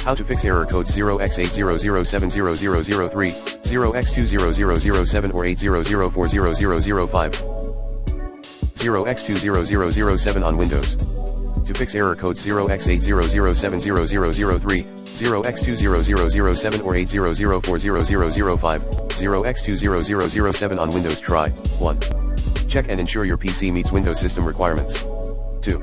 How to fix error code 0x80070003, 0x20007 or 800400005. 0x20007 on Windows. To fix error code 0x80070003, 0x20007 or 800400005, 0x20007 on Windows. Try 1. Check and ensure your PC meets Windows system requirements. 2.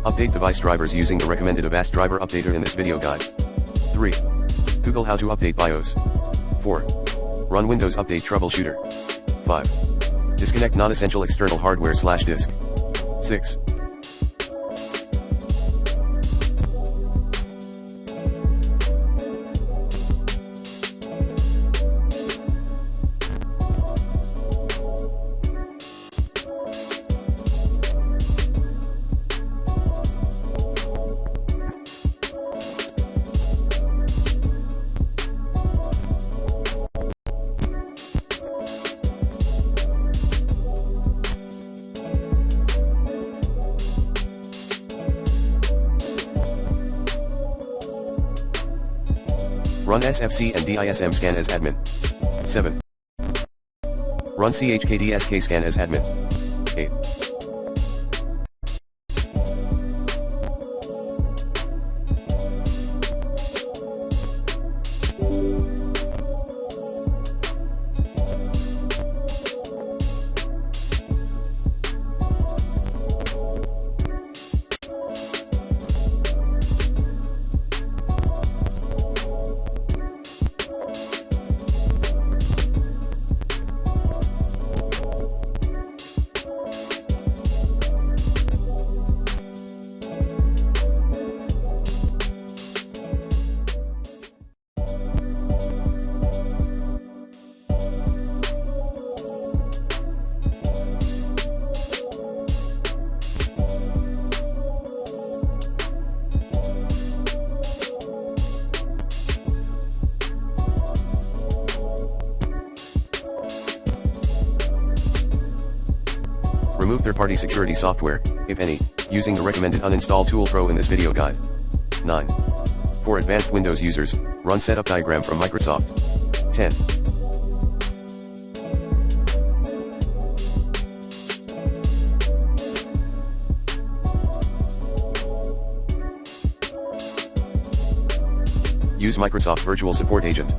Update device drivers using the recommended Avast driver updater in this video guide. 3. Google how to update BIOS. 4. Run Windows Update Troubleshooter. 5. Disconnect non-essential external hardware/disk. 6. Run SFC and DISM scan as admin. 7. Run CHKDSK scan as admin. 8. Remove third-party security software, if any, using the recommended Uninstall Tool Pro in this video guide. 9. For advanced Windows users, run Setup Diagram from Microsoft. 10. Use Microsoft Virtual Support Agent.